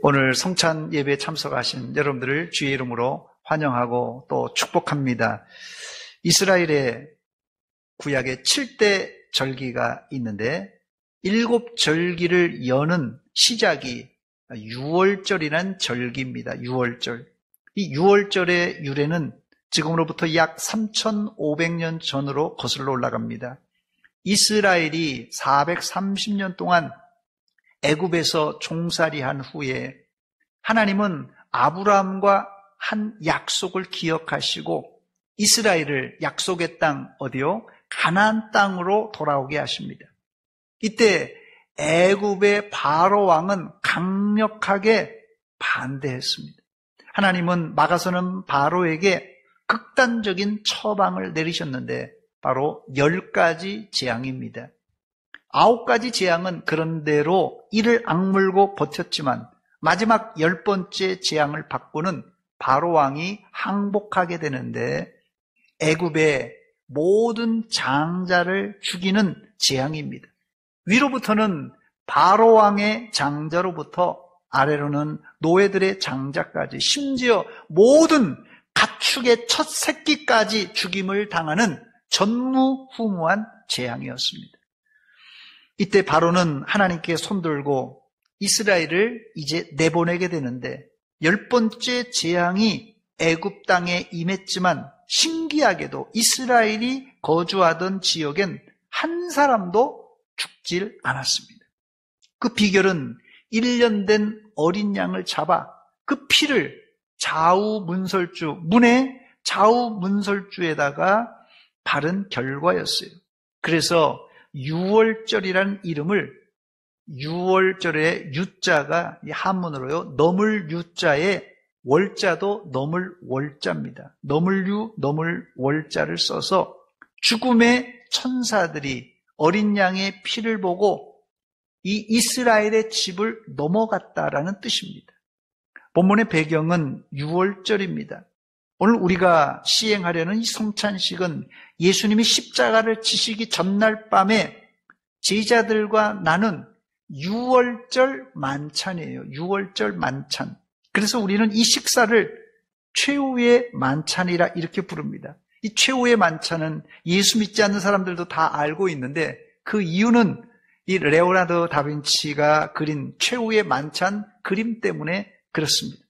오늘 성찬 예배에 참석하신 여러분들을 주의 이름으로 환영하고 또 축복합니다. 이스라엘의 구약에 7대 절기가 있는데 7절기를 여는 시작이 6월절이라는 절기입니다. 6월절. 이 6월절의 유래는 지금으로부터 약 3,500년 전으로 거슬러 올라갑니다. 이스라엘이 430년 동안 애굽에서 종살이한 후에 하나님은 아브라함과 한 약속을 기억하시고 이스라엘을 약속의 땅 어디요? 가나안 땅으로 돌아오게 하십니다. 이때 애굽의 바로 왕은 강력하게 반대했습니다. 하나님은 막아서는 바로에게 극단적인 처방을 내리셨는데 바로 10가지 재앙입니다. 9가지 재앙은 그런대로 이를 악물고 버텼지만 마지막 10번째 재앙을 받고는 바로 왕이 항복하게 되는데 애굽의 모든 장자를 죽이는 재앙입니다. 위로부터는 바로 왕의 장자로부터 아래로는 노예들의 장자까지 심지어 모든 가축의 첫 새끼까지 죽임을 당하는 전무후무한 재앙이었습니다. 이때 바로는 하나님께 손들고 이스라엘을 이제 내보내게 되는데 10번째 재앙이 애굽 땅에 임했지만 신기하게도 이스라엘이 거주하던 지역엔 한 사람도 죽질 않았습니다. 그 비결은 1년 된 어린 양을 잡아 그 피를 문의 좌우 문설주에다가 바른 결과였어요. 그래서 6월절이라는 이름을 6월절의 유자가 한문으로요. 넘을 유자에 월자도 넘을 월자입니다. 넘을 월자를 써서 죽음의 천사들이 어린 양의 피를 보고 이 이스라엘의 집을 넘어갔다라는 뜻입니다. 본문의 배경은 6월절입니다. 오늘 우리가 시행하려는 이 성찬식은 예수님이 십자가를 지시기 전날 밤에 제자들과 나눈 6월절 만찬이에요. 6월절 만찬. 그래서 우리는 이 식사를 최후의 만찬이라 이렇게 부릅니다. 이 최후의 만찬은 예수 믿지 않는 사람들도 다 알고 있는데 그 이유는 이 레오나르도 다빈치가 그린 최후의 만찬 그림 때문에 그렇습니다.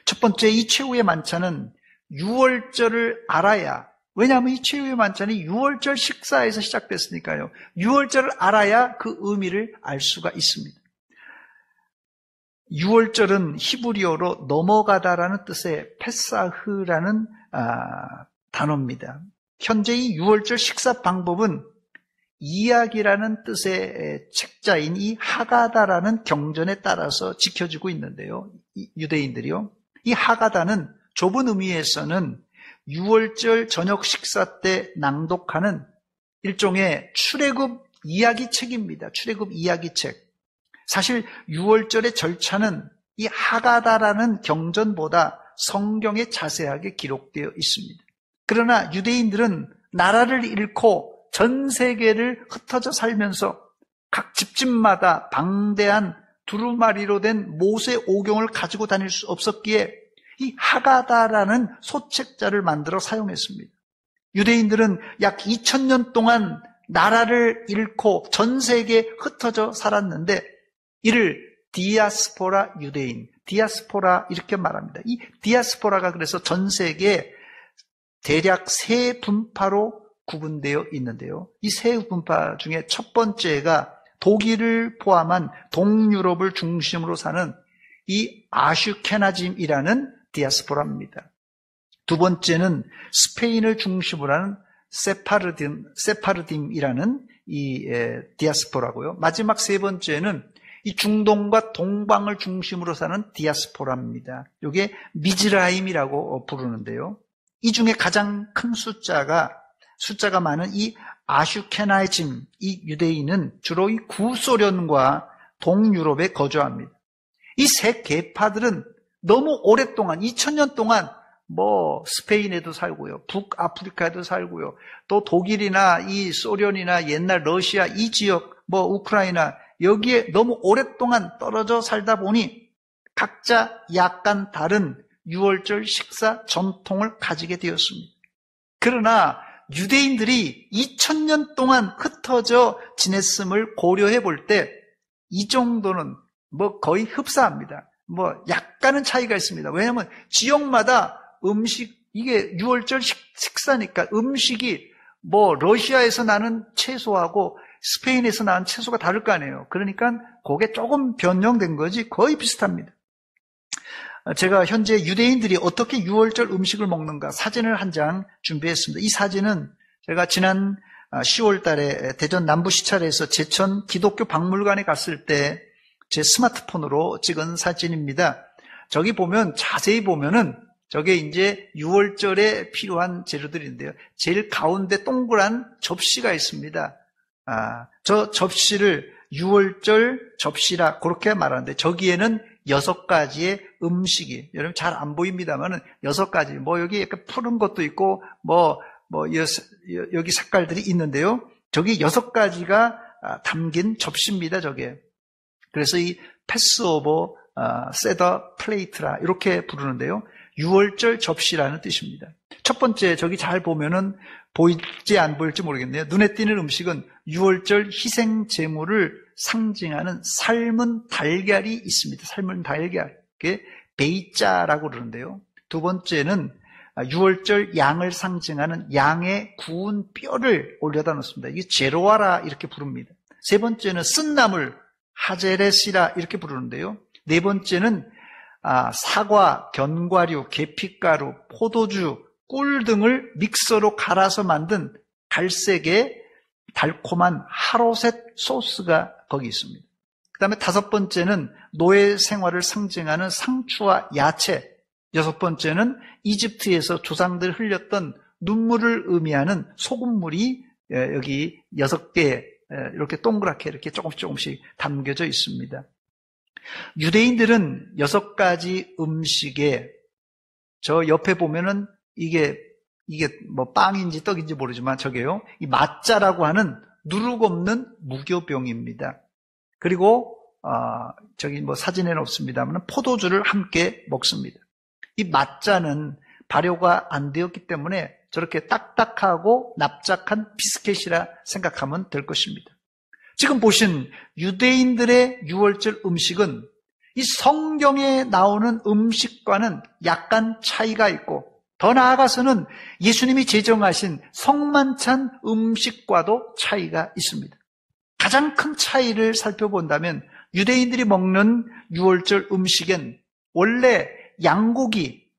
첫 번째, 이 최후의 만찬은 6월절을 알아야, 왜냐하면 이 최후의 만찬이 6월절 식사에서 시작됐으니까요. 6월절을 알아야 그 의미를 알 수가 있습니다. 6월절은 히브리어로 넘어가다라는 뜻의 페사흐라는 단어입니다. 현재 이 6월절 식사 방법은 이야기라는 뜻의 책자인 이 하가다라는 경전에 따라서 지켜지고 있는데요. 유대인들이요. 이 하가다는 좁은 의미에서는 6월절 저녁 식사 때 낭독하는 일종의 출애굽 이야기책입니다. 출애굽 이야기책. 사실 6월절의 절차는 이 하가다라는 경전보다 성경에 자세하게 기록되어 있습니다. 그러나 유대인들은 나라를 잃고 전 세계를 흩어져 살면서 각 집집마다 방대한 두루마리로 된 모세 오경을 가지고 다닐 수 없었기에 이 하가다라는 소책자를 만들어 사용했습니다. 유대인들은 약 2000년 동안 나라를 잃고 전 세계에 흩어져 살았는데 이를 디아스포라 유대인, 디아스포라 이렇게 말합니다. 이 디아스포라가 그래서 전 세계에 대략 세 분파로 구분되어 있는데요. 이 세 분파 중에 첫 번째가 독일을 포함한 동유럽을 중심으로 사는 이 아슈케나짐이라는 디아스포라입니다. 두 번째는 스페인을 중심으로 하는 세파르딤이라는 이 디아스포라고요. 마지막 세 번째는 이 중동과 동방을 중심으로 사는 디아스포라입니다. 이게 미즈라임이라고 부르는데요. 이 중에 가장 큰 숫자가 많은 이 아슈케나짐, 이 유대인은 주로 이 구소련과 동유럽에 거주합니다. 이 세 계파들은 너무 오랫동안 2000년 동안 스페인에도 살고요, 북아프리카에도 살고요, 또 독일이나 이 소련이나 옛날 러시아 이 지역, 우크라이나 여기에 너무 오랫동안 떨어져 살다 보니 각자 약간 다른 유월절 식사 전통을 가지게 되었습니다. 그러나 유대인들이 2000년 동안 흩어져 지냈음을 고려해 볼 때 이 정도는 거의 흡사합니다. 약간은 차이가 있습니다. 왜냐하면 지역마다 음식, 이게 유월절 식사니까 음식이 러시아에서 나는 채소하고 스페인에서 나는 채소가 다를 거 아니에요. 그러니까 그게 조금 변형된 거지 거의 비슷합니다. 제가 현재 유대인들이 어떻게 유월절 음식을 먹는가 사진을 한 장 준비했습니다. 이 사진은 제가 지난 10월 달에 대전 남부시찰에서 제천 기독교 박물관에 갔을 때 제 스마트폰으로 찍은 사진입니다. 저기 보면 자세히 보면은 저게 이제 유월절에 필요한 재료들인데요. 제일 가운데 동그란 접시가 있습니다. 저 접시를 유월절 접시라 그렇게 말하는데 저기에는 6가지의 음식이, 여러분 잘 안 보입니다만은 6가지, 여기 약간 푸른 것도 있고, 여기 색깔들이 있는데요. 저기 6가지가 담긴 접시입니다, 저게. 그래서 이 패스오버, 세더 플레이트라, 이렇게 부르는데요. 유월절 접시라는 뜻입니다. 첫 번째, 저기 잘 보면은 보일지 안 보일지 모르겠네요. 눈에 띄는 음식은 유월절 희생 제물을 상징하는 삶은 달걀이 있습니다. 삶은 달걀. 그게 베이짜라고 그러는데요. 두 번째는 유월절 양을 상징하는 양의 구운 뼈를 올려다 놓습니다. 이게 제로아라 이렇게 부릅니다. 세 번째는 쓴나물, 하제렛이라 이렇게 부르는데요. 네 번째는 사과, 견과류, 계피가루, 포도주, 꿀 등을 믹서로 갈아서 만든 갈색의 달콤한 하로셋 소스가 거기 있습니다. 그 다음에 5번째는 노예 생활을 상징하는 상추와 야채. 6번째는 이집트에서 조상들 흘렸던 눈물을 의미하는 소금물이 여기 6개 이렇게 동그랗게 이렇게 조금씩 담겨져 있습니다. 유대인들은 6가지 음식에 저 옆에 보면은 이게 빵인지 떡인지 모르지만 저게요. 이 마짜라고 하는 누룩 없는 무교병입니다. 그리고 저기 사진에는 없습니다만 포도주를 함께 먹습니다. 이 마짜는 발효가 안 되었기 때문에 저렇게 딱딱하고 납작한 비스켓이라 생각하면 될 것입니다. 지금 보신 유대인들의 유월절 음식은 이 성경에 나오는 음식과는 약간 차이가 있고 더 나아가서는 예수님이 제정하신 성만찬 음식과도 차이가 있습니다. 가장 큰 차이를 살펴본다면 유대인들이 먹는 유월절 음식엔 원래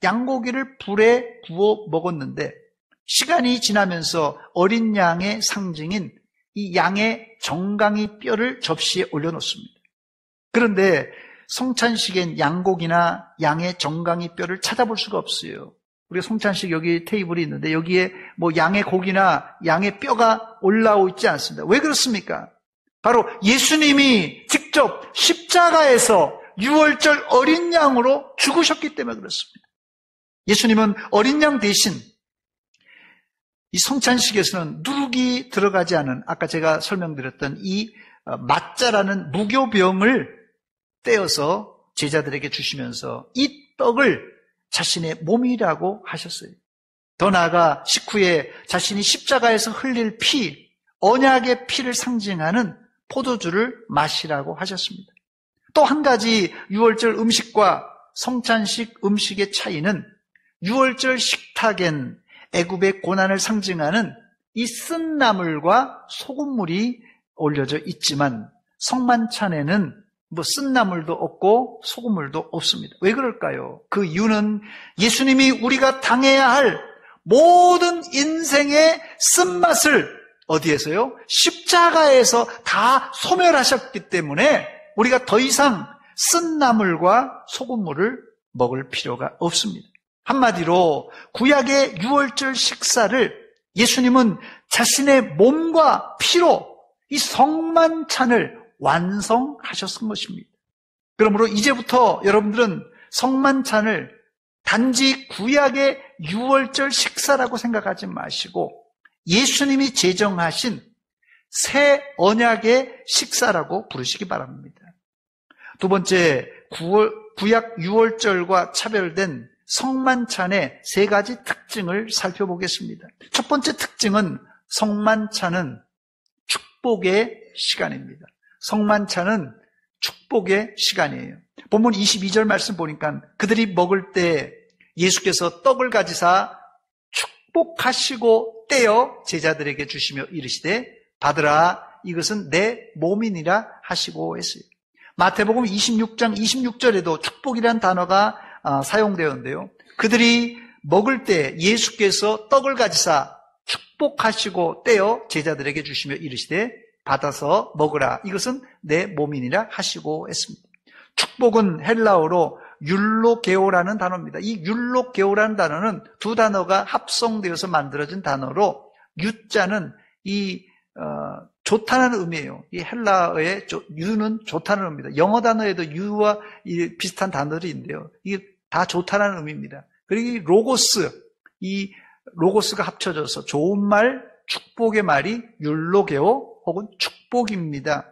양고기를 불에 구워 먹었는데 시간이 지나면서 어린 양의 상징인 이 양의 정강이 뼈를 접시에 올려놓습니다. 그런데 성찬식엔 양고기나 양의 정강이 뼈를 찾아볼 수가 없어요. 우리가 성찬식 여기 테이블이 있는데 여기에 양의 고기나 양의 뼈가 올라오고 있지 않습니다. 왜 그렇습니까? 바로 예수님이 직접 십자가에서 유월절 어린 양으로 죽으셨기 때문에 그렇습니다. 예수님은 어린 양 대신 이 성찬식에서는 누룩이 들어가지 않은 아까 제가 설명드렸던 이 마짜라는 무교병을 떼어서 제자들에게 주시면서 이 떡을 자신의 몸이라고 하셨어요. 더 나아가 식후에 자신이 십자가에서 흘릴 피, 언약의 피를 상징하는 포도주를 마시라고 하셨습니다. 또 한 가지 유월절 음식과 성찬식 음식의 차이는 유월절 식탁엔 애굽의 고난을 상징하는 이 쓴 나물과 소금물이 올려져 있지만 성만찬에는 쓴 나물도 없고 소금물도 없습니다. 왜 그럴까요? 그 이유는 예수님이 우리가 당해야 할 모든 인생의 쓴맛을 어디에서요? 십자가에서 다 소멸하셨기 때문에 우리가 더 이상 쓴 나물과 소금물을 먹을 필요가 없습니다. 한마디로 구약의 유월절 식사를 예수님은 자신의 몸과 피로 이 성만찬을 완성하셨은 것입니다. 그러므로 이제부터 여러분들은 성만찬을 단지 구약의 유월절 식사라고 생각하지 마시고 예수님이 제정하신 새 언약의 식사라고 부르시기 바랍니다. 두 번째, 구약 유월절과 차별된 성만찬의 세 가지 특징을 살펴보겠습니다. 첫 번째 특징은 성만찬은 축복의 시간입니다. 성만찬은 축복의 시간이에요. 본문 22절 말씀 보니까 그들이 먹을 때 예수께서 떡을 가지사 축복하시고 떼어 제자들에게 주시며 이르시되 받으라 이것은 내 몸이니라 하시고 했어요. 마태복음 26장 26절에도 축복이란 단어가 사용되었는데요. 그들이 먹을 때 예수께서 떡을 가지사 축복하시고 떼어 제자들에게 주시며 이르시되 받아서 먹으라 이것은 내 몸이니라 하시고 했습니다. 축복은 헬라어로 율로게오라는 단어입니다. 이 율로게오라는 단어는 두 단어가 합성되어서 만들어진 단어로 유자는 좋다는 의미예요. 이 헬라어의 유는 좋다는 의미입니다. 영어 단어에도 유와 비슷한 단어들이 있는데요. 이게 다 좋다는 의미입니다. 그리고 이 로고스가 합쳐져서 좋은 말, 축복의 말이 율로게오 혹은 축복입니다.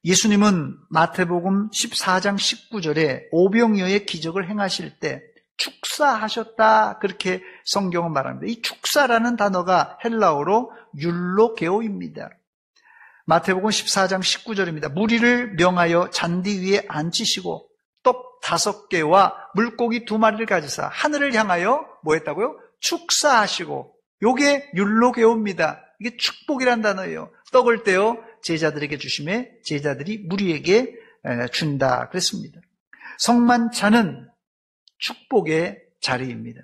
예수님은 마태복음 14장 19절에 오병이어의 기적을 행하실 때 축사하셨다 그렇게 성경은 말합니다. 이 축사라는 단어가 헬라어로 율로게오입니다. 마태복음 14장 19절입니다. 무리를 명하여 잔디 위에 앉히시고 떡 5개와 물고기 2마리를 가지사 하늘을 향하여 뭐 했다고요? 축사하시고 요게 율로게오입니다. 이게 축복이란 단어예요. 떡을 떼어 제자들에게 주심에 제자들이 무리에게 준다 그랬습니다. 성만찬은 축복의 자리입니다.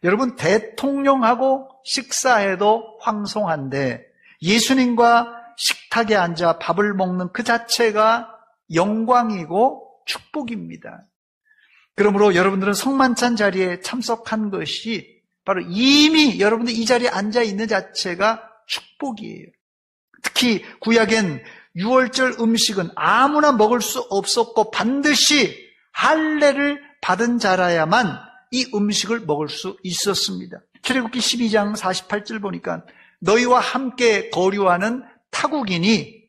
여러분 대통령하고 식사해도 황송한데 예수님과 식탁에 앉아 밥을 먹는 그 자체가 영광이고 축복입니다. 그러므로 여러분들은 성만찬 자리에 참석한 것이 바로 이미 여러분들 이 자리에 앉아 있는 자체가 축복이에요. 특히 구약엔 유월절 음식은 아무나 먹을 수 없었고 반드시 할례를 받은 자라야만 이 음식을 먹을 수 있었습니다. 출애굽기 12장 48절 보니까 너희와 함께 거류하는 타국인이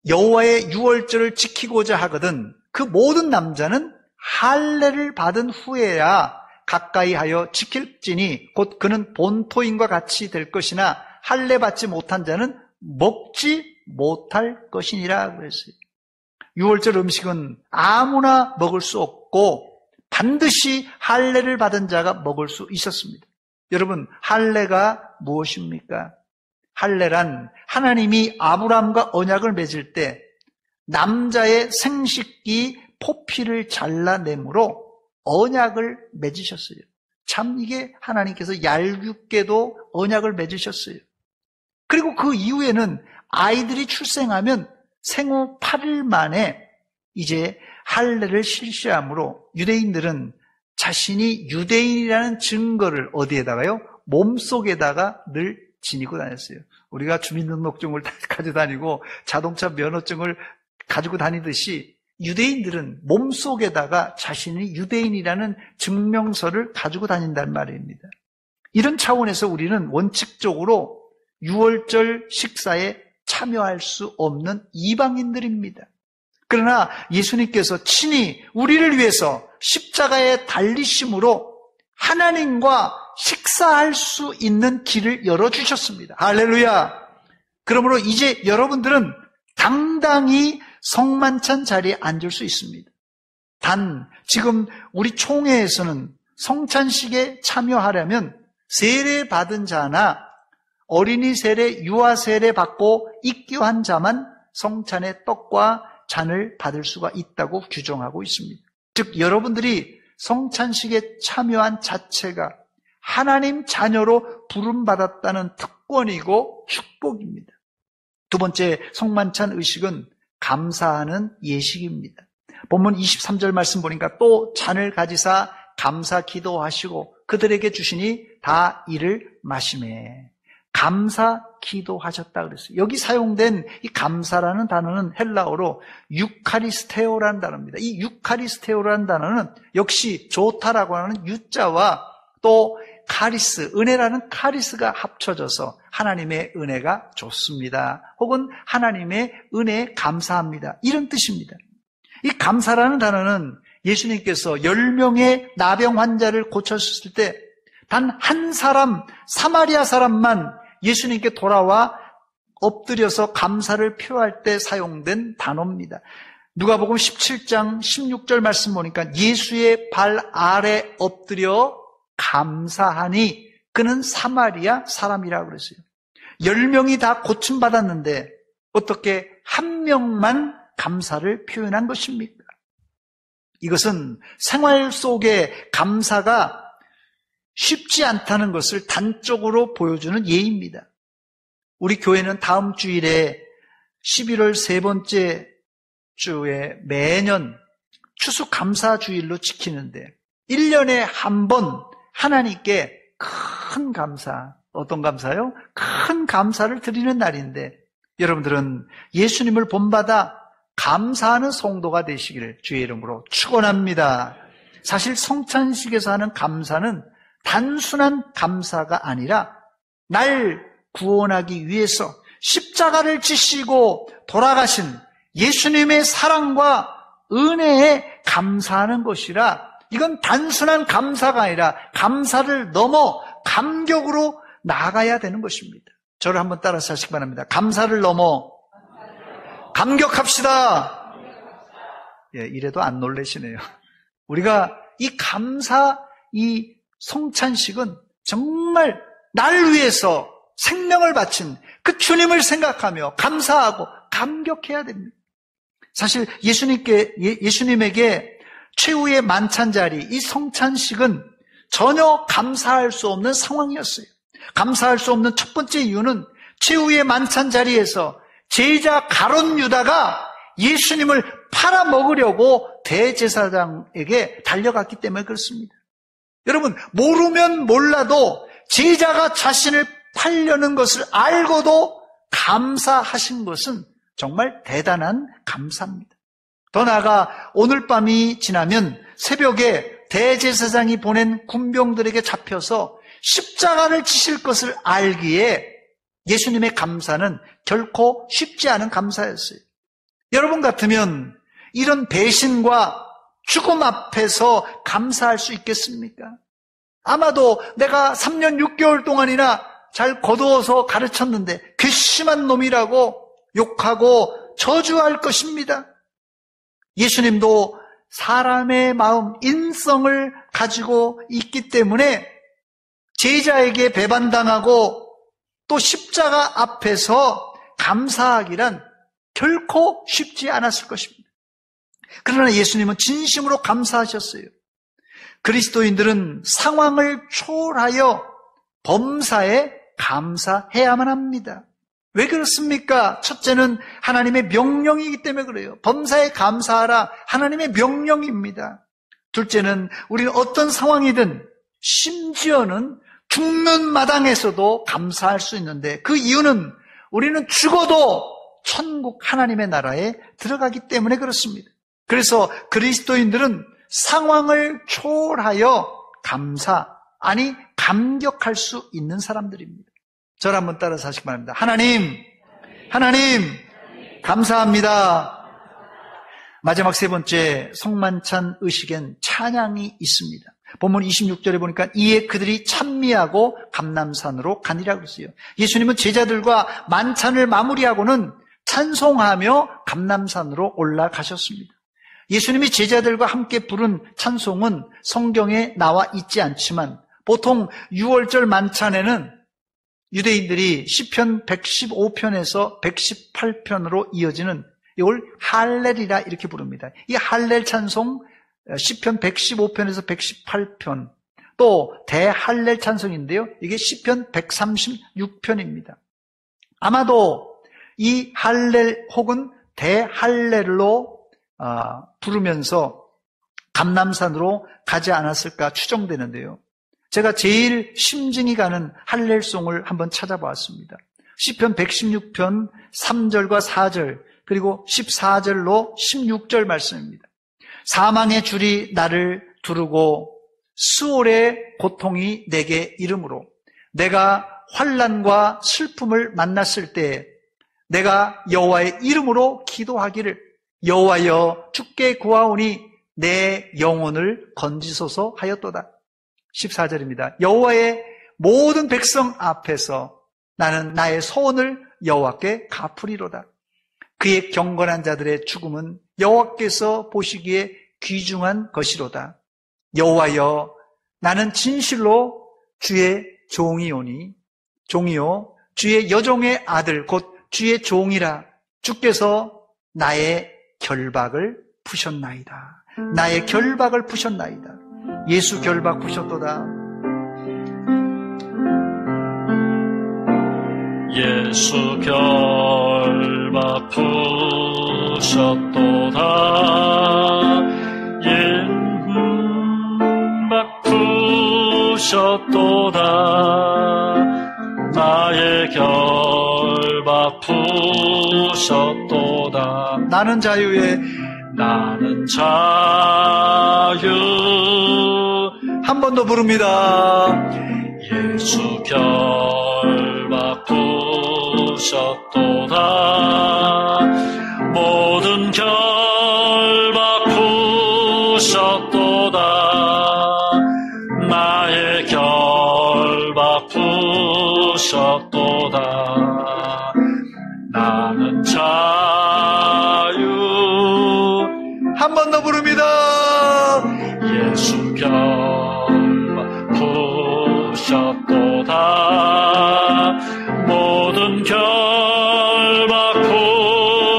여호와의 유월절을 지키고자 하거든 그 모든 남자는 할례를 받은 후에야 가까이 하여 지킬지니 곧 그는 본토인과 같이 될 것이나 할례 받지 못한 자는 먹지 못할 것이니라 그랬어요. 유월절 음식은 아무나 먹을 수 없고 반드시 할례를 받은 자가 먹을 수 있었습니다. 여러분, 할례가 무엇입니까? 할례란 하나님이 아브라함과 언약을 맺을 때 남자의 생식기 포피를 잘라내므로 언약을 맺으셨어요. 참 이게 하나님께서 얄궂게도 언약을 맺으셨어요. 그리고 그 이후에는 아이들이 출생하면 생후 8일 만에 이제 할례를 실시함으로 유대인들은 자신이 유대인이라는 증거를 어디에다가요? 몸속에다가 늘 지니고 다녔어요. 우리가 주민등록증을 가지고 다니고 자동차 면허증을 가지고 다니듯이 유대인들은 몸속에다가 자신이 유대인이라는 증명서를 가지고 다닌다는 말입니다. 이런 차원에서 우리는 원칙적으로 유월절 식사에 참여할 수 없는 이방인들입니다. 그러나 예수님께서 친히 우리를 위해서 십자가에 달리심으로 하나님과 식사할 수 있는 길을 열어주셨습니다. 할렐루야! 그러므로 이제 여러분들은 당당히 성만찬 자리에 앉을 수 있습니다. 단 지금 우리 총회에서는 성찬식에 참여하려면 세례 받은 자나 어린이 세례, 유아 세례 받고 입교한 자만 성찬의 떡과 잔을 받을 수가 있다고 규정하고 있습니다. 즉 여러분들이 성찬식에 참여한 자체가 하나님 자녀로 부름받았다는 특권이고 축복입니다. 두 번째, 성만찬 의식은 감사하는 예식입니다. 본문 23절 말씀 보니까 또 잔을 가지사 감사 기도하시고 그들에게 주시니 다 이를 마시매. 감사 기도하셨다 그랬어요. 여기 사용된 이 감사라는 단어는 헬라어로 유카리스테오라는 단어입니다. 이 유카리스테오라는 단어는 역시 좋다라고 하는 유자와 또 카리스, 은혜라는 카리스가 합쳐져서 하나님의 은혜가 좋습니다. 혹은 하나님의 은혜에 감사합니다. 이런 뜻입니다. 이 감사라는 단어는 예수님께서 10명의 나병 환자를 고쳤을 때 단 한 사람, 사마리아 사람만 예수님께 돌아와 엎드려서 감사를 표할 때 사용된 단어입니다. 누가복음 17장 16절 말씀 보니까 예수의 발 아래 엎드려 감사하니 그는 사마리아 사람이라고 그랬어요. 10명이 다 고침받았는데 어떻게 한 명만 감사를 표현한 것입니까? 이것은 생활 속에 감사가 쉽지 않다는 것을 단적으로 보여주는 예입니다. 우리 교회는 다음 주일에 11월 세 번째 주에 매년 추수감사주일로 지키는데 1년에 한 번 하나님께 큰 감사, 어떤 감사요? 큰 감사를 드리는 날인데 여러분들은 예수님을 본받아 감사하는 성도가 되시기를 주의 이름으로 축원합니다. 사실 성찬식에서 하는 감사는 단순한 감사가 아니라 날 구원하기 위해서 십자가를 지시고 돌아가신 예수님의 사랑과 은혜에 감사하는 것이라 이건 단순한 감사가 아니라 감사를 넘어 감격으로 나아가야 되는 것입니다. 저를 한번 따라서 하시기 바랍니다. 감사를 넘어 감격합시다. 예, 이래도 안 놀라시네요. 우리가 이 감사, 이 성찬식은 정말 날 위해서 생명을 바친 그 주님을 생각하며 감사하고 감격해야 됩니다. 사실 예수님에게 최후의 만찬 자리, 이 성찬식은 전혀 감사할 수 없는 상황이었어요. 감사할 수 없는 첫 번째 이유는 최후의 만찬 자리에서 제자 가룟 유다가 예수님을 팔아먹으려고 대제사장에게 달려갔기 때문에 그렇습니다. 여러분, 모르면 몰라도 제자가 자신을 팔려는 것을 알고도 감사하신 것은 정말 대단한 감사입니다. 더 나아가 오늘 밤이 지나면 새벽에 대제사장이 보낸 군병들에게 잡혀서 십자가를 지실 것을 알기에 예수님의 감사는 결코 쉽지 않은 감사였어요. 여러분 같으면 이런 배신과 죽음 앞에서 감사할 수 있겠습니까? 아마도 내가 3년 6개월 동안이나 잘 거두어서 가르쳤는데 괘씸한 놈이라고 욕하고 저주할 것입니다. 예수님도 사람의 마음, 인성을 가지고 있기 때문에 제자에게 배반당하고 또 십자가 앞에서 감사하기란 결코 쉽지 않았을 것입니다. 그러나 예수님은 진심으로 감사하셨어요. 그리스도인들은 상황을 초월하여 범사에 감사해야만 합니다. 왜 그렇습니까? 첫째는 하나님의 명령이기 때문에 그래요. 범사에 감사하라, 하나님의 명령입니다. 둘째는 우리는 어떤 상황이든 심지어는 죽는 마당에서도 감사할 수 있는데 그 이유는 우리는 죽어도 천국 하나님의 나라에 들어가기 때문에 그렇습니다. 그래서 그리스도인들은 상황을 초월하여 감격할 수 있는 사람들입니다. 저를 한번 따라서 하시기 바랍니다. 하나님, 감사합니다. 마지막 세 번째 성만찬 의식엔 찬양이 있습니다. 본문 26절에 보니까 이에 그들이 찬미하고 감람산으로 가니라 그랬어요. 예수님은 제자들과 만찬을 마무리하고는 찬송하며 감람산으로 올라가셨습니다. 예수님이 제자들과 함께 부른 찬송은 성경에 나와 있지 않지만 보통 6월절 만찬에는 유대인들이 시편 115편에서 118편으로 이어지는 이걸 할렐이라 이렇게 부릅니다. 이 할렐 찬송 시편 115편에서 118편 또 대할렐 찬송인데요. 이게 시편 136편입니다. 아마도 이 할렐 혹은 대할렐로 부르면서 감람산으로 가지 않았을까 추정되는데요. 제가 제일 심증이 가는 할렐송을 한번 찾아보았습니다. 시편 116편 3절과 4절 그리고 14절로 16절 말씀입니다. 사망의 줄이 나를 두르고 스올의 고통이 내게 이르므로 내가 환난과 슬픔을 만났을 때 내가 여호와의 이름으로 기도하기를 여호와여 주께 구하오니 내 영혼을 건지소서 하였도다. 14절입니다. 여호와의 모든 백성 앞에서 나는 나의 소원을 여호와께 갚으리로다. 그의 경건한 자들의 죽음은 여호와께서 보시기에 귀중한 것이로다. 여호와여 나는 진실로 주의 종이오니 종이요 주의 여종의 아들 곧 주의 종이라. 주께서 나의 결박을 푸셨나이다. 나의 결박을 푸셨나이다. 예수 결박 푸셨도다. 예수 결박 푸셨도다. 임박 푸셨도다. 나의 결박 푸셨도다. 나는 자유의 나는 자유. 한 번 더 부릅니다. 예수 결박 푸셨도다. 모든 결박 푸셨도다. 나의 결박 푸셨도다. 나는 자유. 한 번 더 부릅니다. 예수 결박 푸셨도다. 모든 결박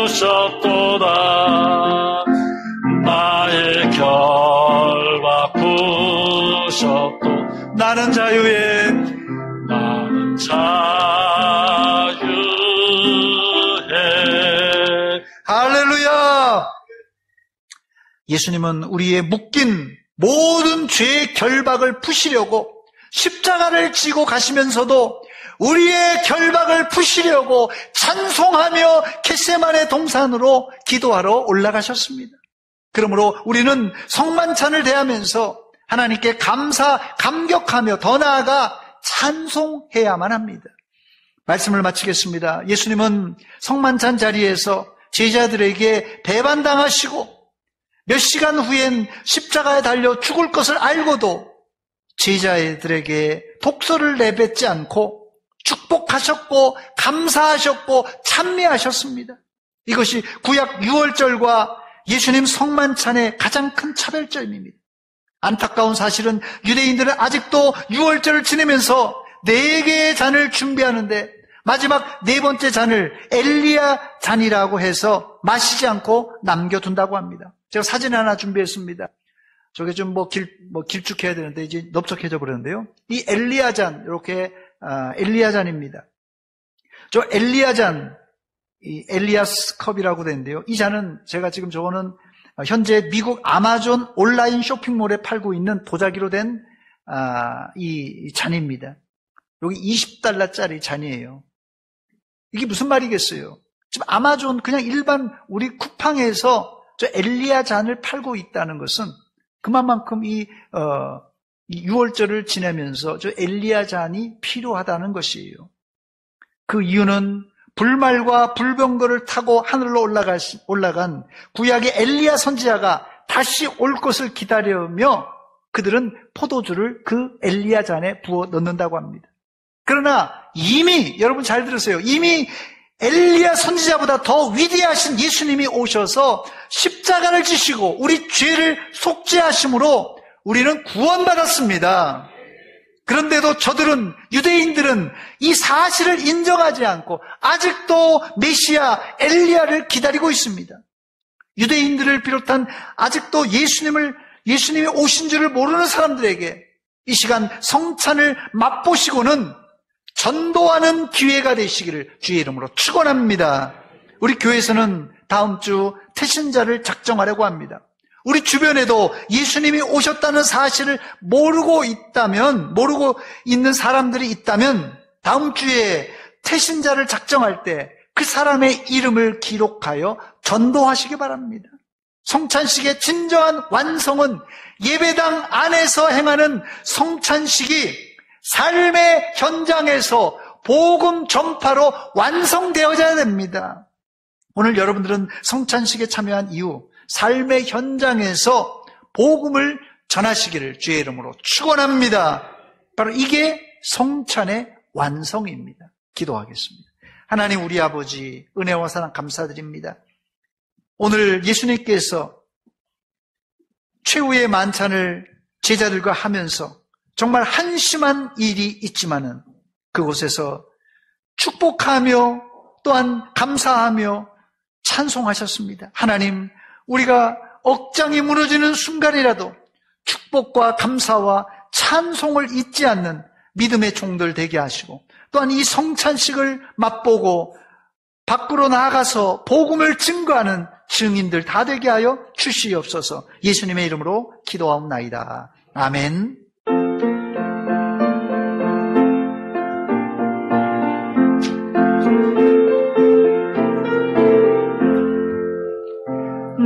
푸셨도다. 나의 결박 푸셨도. 나는 자유의 나는 자유의. 할렐루야. 예수님은 우리의 묶인 모든 죄의 결박을 푸시려고 십자가를 지고 가시면서도 우리의 결박을 푸시려고 찬송하며 겟세마네 동산으로 기도하러 올라가셨습니다. 그러므로 우리는 성만찬을 대하면서 하나님께 감격하며 더 나아가 찬송해야만 합니다. 말씀을 마치겠습니다. 예수님은 성만찬 자리에서 제자들에게 배반당하시고 몇 시간 후엔 십자가에 달려 죽을 것을 알고도 제자들에게 독서를 내뱉지 않고 축복하셨고 감사하셨고 찬미하셨습니다. 이것이 구약 유월절과 예수님 성만찬의 가장 큰 차별점입니다. 안타까운 사실은 유대인들은 아직도 유월절을 지내면서 4개의 잔을 준비하는데 마지막 4번째 잔을 엘리야 잔이라고 해서 마시지 않고 남겨둔다고 합니다. 제가 사진 하나 준비했습니다. 저게 좀 길쭉해야 되는데 이제 넓적해져 버렸는데요. 이 엘리야 잔, 이렇게 엘리야 잔입니다. 저 엘리야 잔, 이 엘리아스 컵이라고 되는데요. 이 잔은 제가 지금 저거는 현재 미국 아마존 온라인 쇼핑몰에 팔고 있는 도자기로 된 이 잔입니다. 여기 $20짜리 잔이에요. 이게 무슨 말이겠어요? 지금 아마존 그냥 일반 우리 쿠팡에서 저 엘리야 잔을 팔고 있다는 것은 그만큼 이 6월절을 지내면서 저 엘리야 잔이 필요하다는 것이에요. 그 이유는 불말과 불병거를 타고 하늘로 올라간 구약의 엘리야 선지자가 다시 올 것을 기다리며 그들은 포도주를 그 엘리야 잔에 부어 넣는다고 합니다. 그러나 이미 여러분 잘 들으세요. 이미 엘리야 선지자보다 더 위대하신 예수님이 오셔서 십자가를 지시고 우리 죄를 속죄하심으로 우리는 구원받았습니다. 그런데도 저들은, 유대인들은 이 사실을 인정하지 않고 아직도 메시아 엘리야를 기다리고 있습니다. 유대인들을 비롯한 아직도 예수님이 오신 줄을 모르는 사람들에게 이 시간 성찬을 맛보시고는 전도하는 기회가 되시기를 주의 이름으로 축원합니다. 우리 교회에서는 다음 주 태신자를 작정하려고 합니다. 우리 주변에도 예수님이 오셨다는 사실을 모르고 있는 사람들이 있다면 다음 주에 태신자를 작정할 때 그 사람의 이름을 기록하여 전도하시기 바랍니다. 성찬식의 진정한 완성은 예배당 안에서 행하는 성찬식이 삶의 현장에서 복음 전파로 완성되어져야 됩니다. 오늘 여러분들은 성찬식에 참여한 이후 삶의 현장에서 복음을 전하시기를 주의 이름으로 축원합니다. 바로 이게 성찬의 완성입니다. 기도하겠습니다. 하나님 우리 아버지 은혜와 사랑 감사드립니다. 오늘 예수님께서 최후의 만찬을 제자들과 하면서 정말 한심한 일이 있지만은 그곳에서 축복하며 또한 감사하며 찬송하셨습니다. 하나님, 우리가 억장이 무너지는 순간이라도 축복과 감사와 찬송을 잊지 않는 믿음의 종들 되게 하시고 또한 이 성찬식을 맛보고 밖으로 나아가서 복음을 증거하는 증인들 다 되게 하여 주시옵소서. 예수님의 이름으로 기도하옵나이다. 아멘.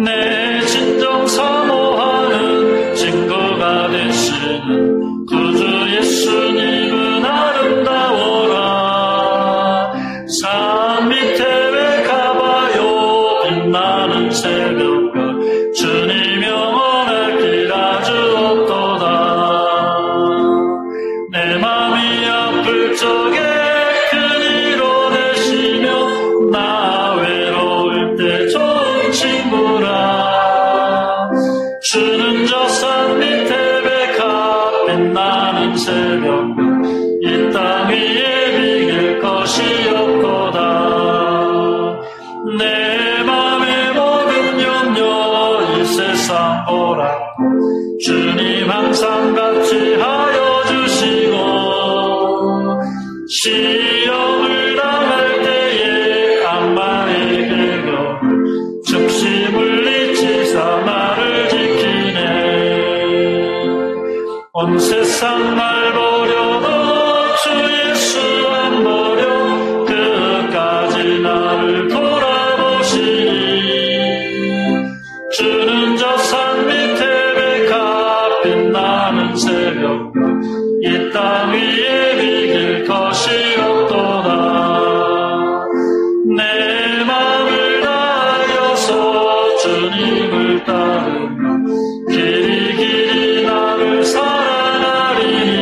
내 진정 사모하는 증거가 되시는 구주 예수님은 아름다워라. 산 밑에 왜 가봐요 빛나는 새벽별 주님 영원할 길 아주 없도다. 내 맘이 아플 적에 그리로 되시며 나 외로울 때 좋은 친구라. 주는 저 산 밑에 백합 빛나는 새벽별 이 땅 위에 비길 것이 없도다. 내 맘에 모든 염려 이 세상 보라고 주님 항상 같이 하여 주시고 시험을 당할 때에 악마의 궤격을 즉시 물리치사 나를 지키네. 온 세상 날 버려도 주 예수 안 버려 끝까지 나를 돌아보시니. 주는 저 산 밑에 백합 빛나는 새벽별 이 땅 위에 비길 것이 없도다. 내 맘을 다하여서 주님을 따르며 길이 길이 나를 사랑하리니.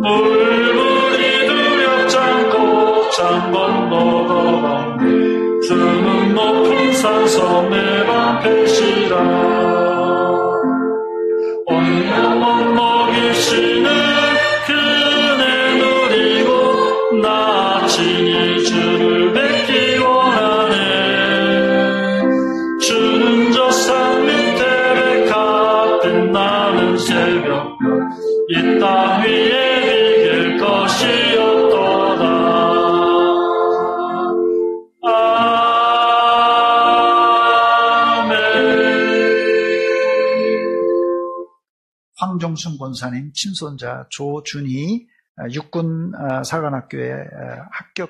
물물이 두렵지 않고 창건 먹어봤네. 주는 높은 산섬 내 방패시라. 온 영혼 먹이시는 그네 누리고 나 친히 주를 뵙기 원하네. 주는 저 산 밑에 백합 빛나는 새벽별 이 땅 위에 비길 것이 없도다. 황종순 권사님 친손자 조준희 육군 사관학교의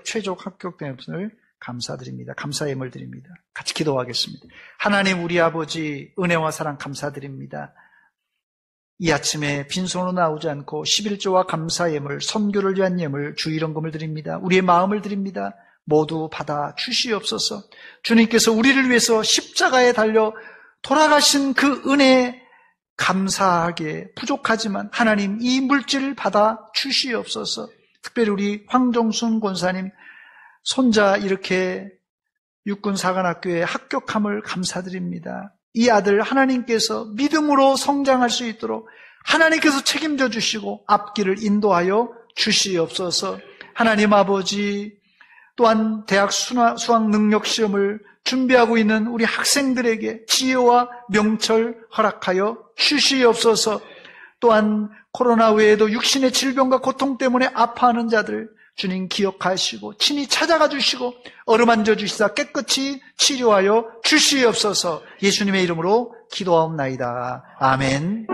최종 합격된 것을 감사드립니다. 감사의 예물 드립니다. 같이 기도하겠습니다. 하나님 우리 아버지 은혜와 사랑 감사드립니다. 이 아침에 빈손으로 나오지 않고 11조와 감사 예물, 선교를 위한 예물, 주일원금을 드립니다. 우리의 마음을 드립니다. 모두 받아 주시옵소서. 주님께서 우리를 위해서 십자가에 달려 돌아가신 그 은혜에 감사하게 부족하지만 하나님 이 물질을 받아 주시옵소서. 특별히 우리 황종순 권사님 손자 이렇게 육군사관학교에 합격함을 감사드립니다. 이 아들 하나님께서 믿음으로 성장할 수 있도록 하나님께서 책임져 주시고 앞길을 인도하여 주시옵소서. 하나님 아버지, 또한 대학 수학 능력 시험을 준비하고 있는 우리 학생들에게 지혜와 명철 허락하여 주시옵소서. 또한 코로나 외에도 육신의 질병과 고통 때문에 아파하는 자들 주님 기억하시고 친히 찾아가 주시고 어루만져 주시사 깨끗이 치료하여 주시옵소서. 예수님의 이름으로 기도하옵나이다. 아멘.